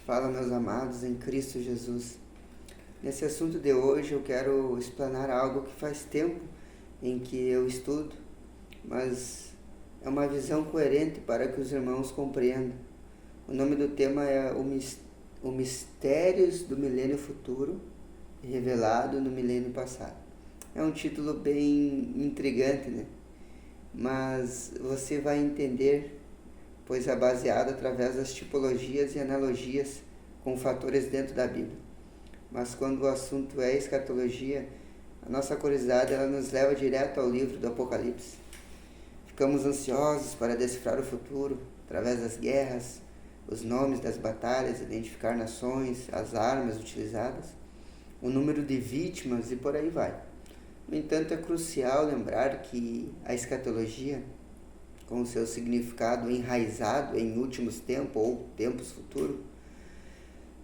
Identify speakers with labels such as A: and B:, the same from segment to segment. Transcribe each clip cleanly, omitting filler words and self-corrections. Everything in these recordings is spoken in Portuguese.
A: Fala, meus amados em Cristo Jesus. Nesse assunto de hoje eu quero explanar algo que faz tempo em que eu estudo, mas é uma visão coerente para que os irmãos compreendam. O nome do tema é o Mistérios do Milênio Futuro, revelado no milênio passado. É um título bem intrigante, né? Mas você vai entender, pois é baseado através das tipologias e analogias com fatores dentro da Bíblia. Mas quando o assunto é escatologia, a nossa curiosidade ela nos leva direto ao livro do Apocalipse. Ficamos ansiosos para decifrar o futuro através das guerras, os nomes das batalhas, identificar nações, as armas utilizadas, o número de vítimas e por aí vai. No entanto, é crucial lembrar que a escatologia, com o seu significado enraizado em últimos tempos ou tempos futuros,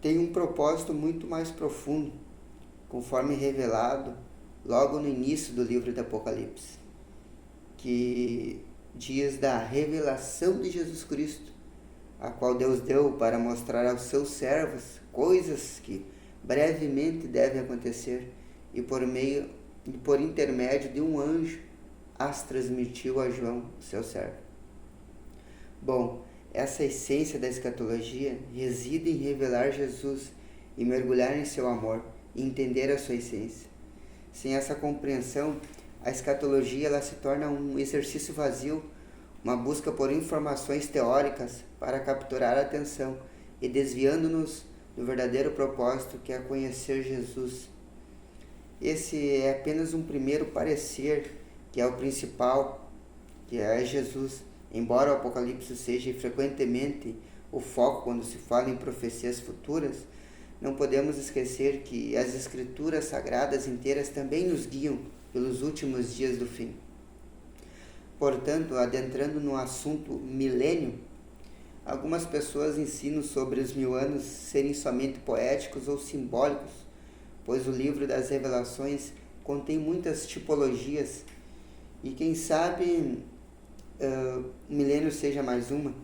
A: tem um propósito muito mais profundo, conforme revelado logo no início do livro do Apocalipse, que diz da revelação de Jesus Cristo, a qual Deus deu para mostrar aos seus servos coisas que brevemente devem acontecer e por intermédio de um anjo as transmitiu a João, seu servo. Bom, essa essência da escatologia reside em revelar Jesus e mergulhar em seu amor e entender a sua essência. Sem essa compreensão, a escatologia ela se torna um exercício vazio, uma busca por informações teóricas para capturar a atenção e desviando-nos do verdadeiro propósito que é conhecer Jesus. Esse é apenas um primeiro parecer, que é o principal, que é Jesus. Embora o Apocalipse seja frequentemente o foco quando se fala em profecias futuras, não podemos esquecer que as Escrituras Sagradas inteiras também nos guiam pelos últimos dias do fim. Portanto, adentrando no assunto milênio, algumas pessoas ensinam sobre os 1000 anos serem somente poéticos ou simbólicos, pois o livro das Revelações contém muitas tipologias e quem sabe o milênio seja mais uma,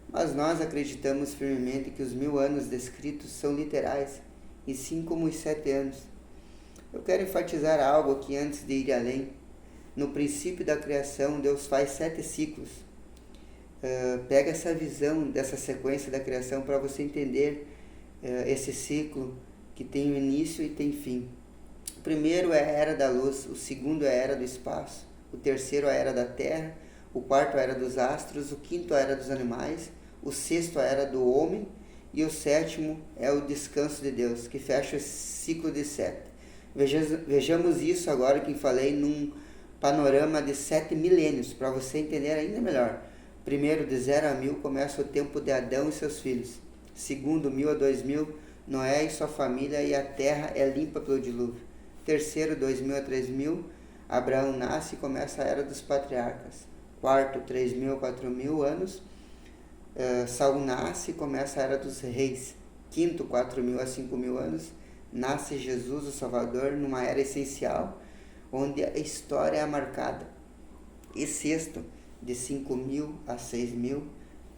A: mas nós acreditamos firmemente que os 1000 anos descritos são literais, e sim como os 7 anos. Eu quero enfatizar algo aqui antes de ir além. No princípio da criação, Deus faz 7 ciclos. Pega essa visão dessa sequência da criação para você entender esse ciclo que tem início e tem fim. O primeiro é a era da luz, o segundo é a era do espaço, o terceiro é a era da terra, o quarto é a era dos astros, o quinto é a era dos animais, o sexto é a era do homem e o sétimo é o descanso de Deus, que fecha o ciclo de 7. Vejamos isso agora que falei num panorama de 7 milênios, para você entender ainda melhor. Primeiro, de 0 a 1000, começa o tempo de Adão e seus filhos. Segundo, 1000 a 2000, Noé e sua família e a terra é limpa pelo dilúvio. Terceiro, 2000 a 3000, Abraão nasce e começa a era dos patriarcas. Quarto, 3000 a 4000 anos, Saul nasce e começa a era dos reis. Quinto, 4000 a 5000 anos, nasce Jesus, o Salvador, numa era essencial, onde a história é marcada. E sexto, de 5000 a 6000,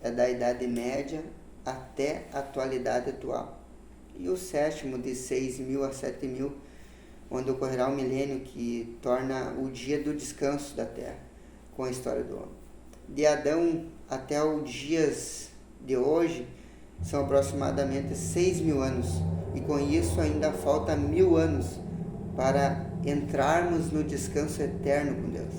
A: é da Idade Média até a atualidade atual. E o sétimo, de 6000 a 7000, onde ocorrerá o milênio que torna o dia do descanso da terra, com a história do homem. De Adão até os dias de hoje, são aproximadamente 6000 anos, e com isso ainda falta 1000 anos para entrarmos no descanso eterno com Deus.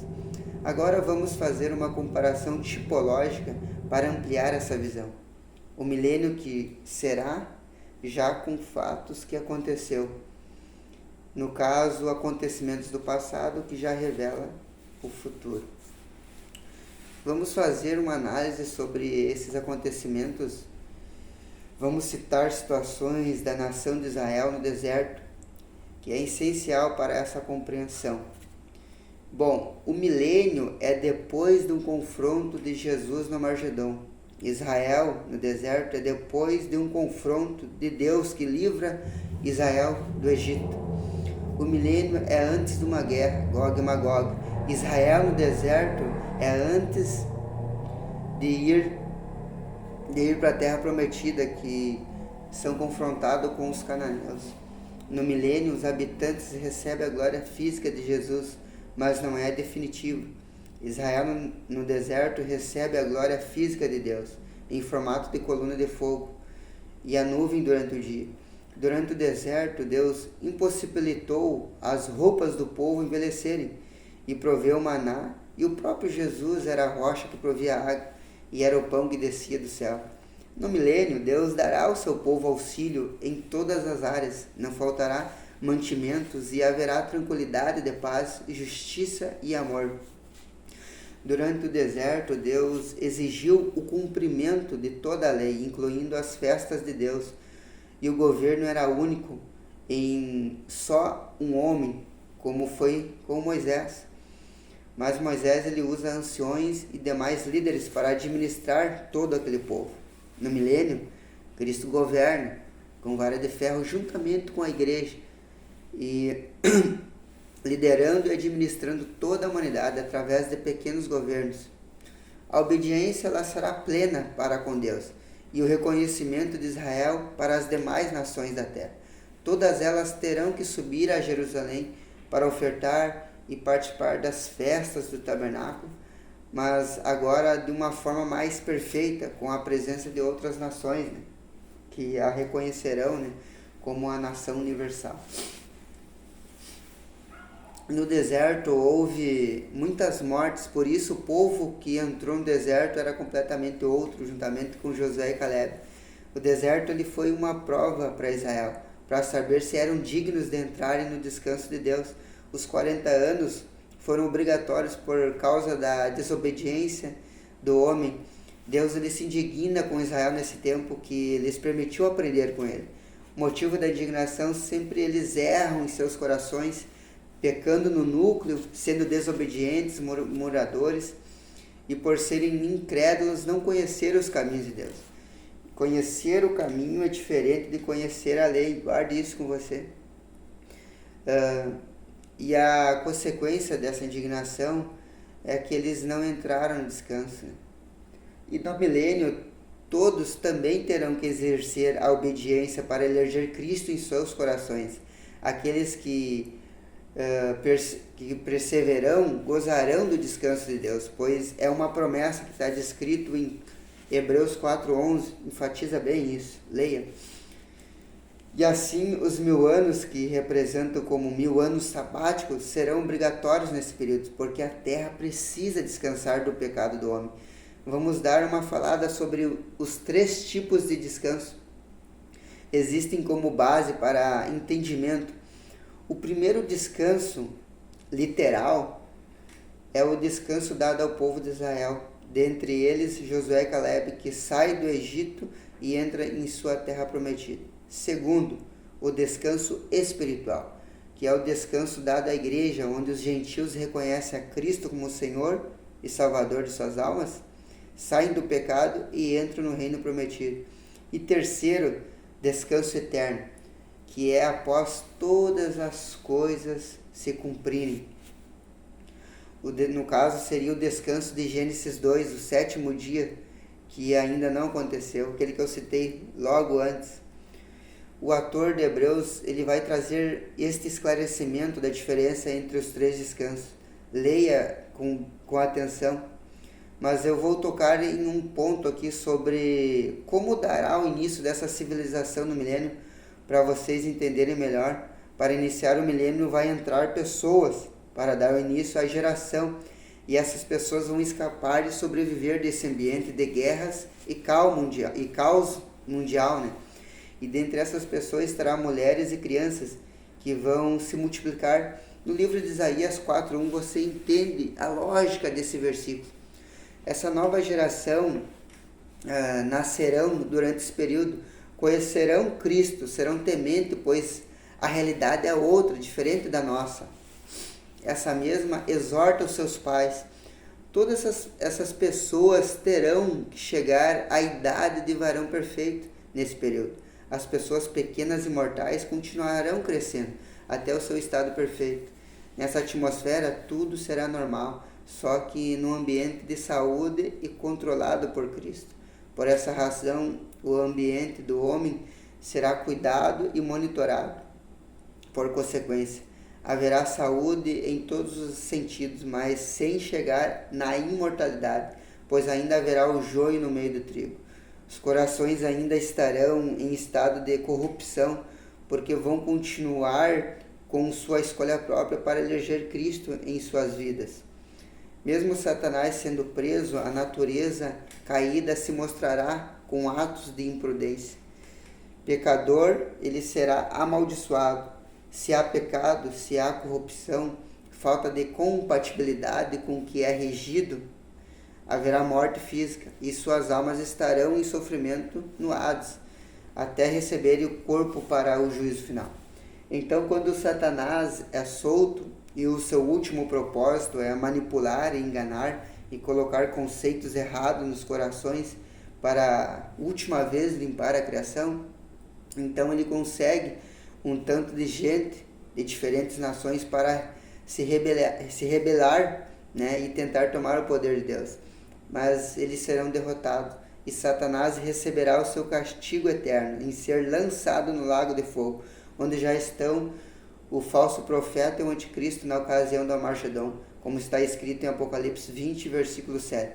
A: Agora vamos fazer uma comparação tipológica para ampliar essa visão. O milênio que será já com fatos que aconteceu. No caso, acontecimentos do passado que já revela o futuro. Vamos fazer uma análise sobre esses acontecimentos. Vamos citar situações da nação de Israel no deserto, que é essencial para essa compreensão. Bom, o milênio é depois de um confronto de Jesus no Armagedon. Israel no deserto é depois de um confronto de Deus que livra Israel do Egito. O milênio é antes de uma guerra, Gog e Magog. Israel no deserto é antes de ir para a terra prometida, que são confrontados com os cananeus. No milênio, os habitantes recebem a glória física de Jesus, mas não é definitivo. Israel no deserto recebe a glória física de Deus, em formato de coluna de fogo, e a nuvem durante o dia. Durante o deserto, Deus impossibilitou as roupas do povo envelhecerem e proveu o maná, e o próprio Jesus era a rocha que provia a água e era o pão que descia do céu. No milênio, Deus dará ao seu povo auxílio em todas as áreas, não faltará mantimentos e haverá tranquilidade de paz, justiça e amor. Durante o deserto, Deus exigiu o cumprimento de toda a lei, incluindo as festas de Deus, e o governo era único em só um homem, como foi com Moisés. Mas Moisés ele usa anciões e demais líderes para administrar todo aquele povo. No milênio, Cristo governa com vara de ferro juntamente com a igreja e liderando e administrando toda a humanidade através de pequenos governos. A obediência ela será plena para com Deus e o reconhecimento de Israel para as demais nações da terra. Todas elas terão que subir a Jerusalém para ofertar e participar das festas do tabernáculo, mas agora de uma forma mais perfeita, com a presença de outras nações, né, que a reconhecerão, né, como a nação universal. No deserto houve muitas mortes, por isso o povo que entrou no deserto era completamente outro, juntamente com Josué e Caleb. O deserto ele foi uma prova para Israel, para saber se eram dignos de entrarem no descanso de Deus. Os 40 anos foram obrigatórios por causa da desobediência do homem. Deus ele se indigna com Israel nesse tempo que lhes permitiu aprender com ele. O motivo da indignação sempre eles erram em seus corações, pecando no núcleo, sendo desobedientes, murmuradores, e por serem incrédulos não conheceram os caminhos de Deus. Conhecer o caminho é diferente de conhecer a lei, guarde isso com você. E a consequência dessa indignação é que eles não entraram no descanso. E no milênio, todos também terão que exercer a obediência para eleger Cristo em seus corações. Aqueles que perseverarão, gozarão do descanso de Deus, pois é uma promessa que está descrito em Hebreus 4:11, enfatiza bem isso, leia. E assim, os 1000 anos, que representam como 1000 anos sabáticos, serão obrigatórios nesse período, porque a terra precisa descansar do pecado do homem. Vamos dar uma falada sobre os 3 tipos de descanso. Existem como base para entendimento. O primeiro descanso literal é o descanso dado ao povo de Israel, dentre eles Josué e Caleb, que sai do Egito e entra em sua terra prometida. Segundo, o descanso espiritual, que é o descanso dado à igreja, onde os gentios reconhecem a Cristo como Senhor e Salvador de suas almas, saem do pecado e entram no reino prometido. E terceiro, descanso eterno, que é após todas as coisas se cumprirem. No caso, seria o descanso de Gênesis 2, o 7º dia, que ainda não aconteceu, aquele que eu citei logo antes. O autor de Hebreus ele vai trazer este esclarecimento da diferença entre os 3 descansos. Leia com atenção, mas eu vou tocar em um ponto aqui sobre como dará o início dessa civilização no milênio, para vocês entenderem melhor. Para iniciar o milênio vai entrar pessoas para dar o início à geração, e essas pessoas vão escapar de sobreviver desse ambiente de guerras e caos mundial, né? E dentre essas pessoas estará mulheres e crianças que vão se multiplicar. No livro de Isaías 4:1 você entende a lógica desse versículo. Essa nova geração nascerão durante esse período, conhecerão Cristo, serão tementes, pois a realidade é outra, diferente da nossa. Essa mesma exorta os seus pais. Todas essas pessoas terão que chegar à idade de varão perfeito nesse período. As pessoas pequenas e mortais continuarão crescendo até o seu estado perfeito. Nessa atmosfera tudo será normal, só que num ambiente de saúde e controlado por Cristo. Por essa razão, o ambiente do homem será cuidado e monitorado. Por consequência, haverá saúde em todos os sentidos, mas sem chegar na imortalidade, pois ainda haverá o joio no meio do trigo. Os corações ainda estarão em estado de corrupção, porque vão continuar com sua escolha própria para eleger Cristo em suas vidas. Mesmo Satanás sendo preso, a natureza caída se mostrará com atos de imprudência. Pecador, ele será amaldiçoado. Se há pecado, se há corrupção, falta de compatibilidade com o que é regido, haverá morte física, e suas almas estarão em sofrimento no Hades, até receberem o corpo para o juízo final. Então, quando Satanás é solto, e o seu último propósito é manipular, enganar e colocar conceitos errados nos corações para, última vez, limpar a criação, então ele consegue um tanto de gente de diferentes nações para se rebelar, né, e tentar tomar o poder de Deus. Mas eles serão derrotados e Satanás receberá o seu castigo eterno em ser lançado no lago de fogo, onde já estão o falso profeta e o anticristo na ocasião do Armagedon, como está escrito em Apocalipse 20, versículo 7.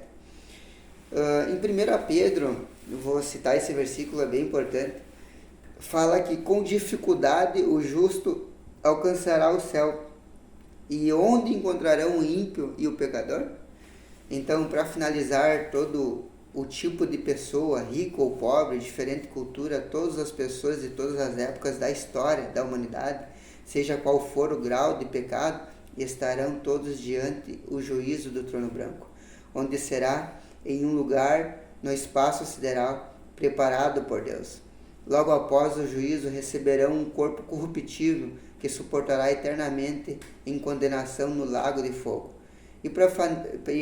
A: Em 1 Pedro, eu vou citar esse versículo, é bem importante, fala que com dificuldade o justo alcançará o céu. E onde encontrarão o ímpio e o pecador? Então, para finalizar, todo o tipo de pessoa, rico ou pobre, diferente cultura, todas as pessoas de todas as épocas da história da humanidade, seja qual for o grau de pecado, estarão todos diante o juízo do trono branco, onde será em um lugar no espaço sideral preparado por Deus. Logo após o juízo, receberão um corpo corruptível que suportará eternamente em condenação no lago de fogo. E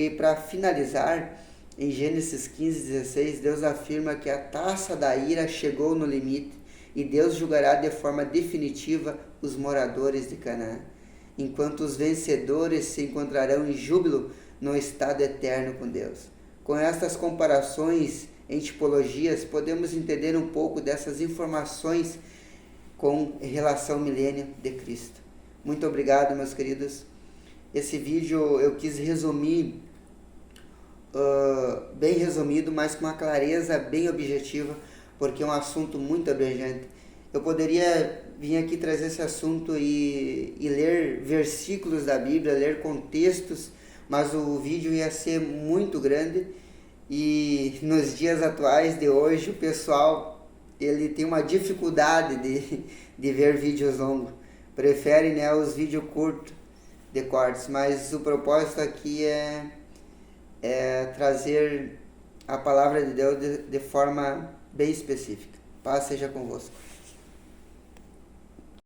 A: para finalizar, em Gênesis 15:16, Deus afirma que a taça da ira chegou no limite e Deus julgará de forma definitiva os moradores de Canaã, enquanto os vencedores se encontrarão em júbilo no estado eterno com Deus. Com estas comparações em tipologias, podemos entender um pouco dessas informações com relação ao milênio de Cristo. Muito obrigado, meus queridos. Esse vídeo eu quis resumir, bem resumido, mas com uma clareza bem objetiva, porque é um assunto muito abrangente. Eu poderia vir aqui trazer esse assunto e ler versículos da Bíblia, ler contextos, mas o vídeo ia ser muito grande. E nos dias atuais de hoje, o pessoal ele tem uma dificuldade de ver vídeos longos. Prefere, né, os vídeos curtos de cortes. Mas o propósito aqui é trazer a palavra de Deus de forma bem específica. Paz seja convosco.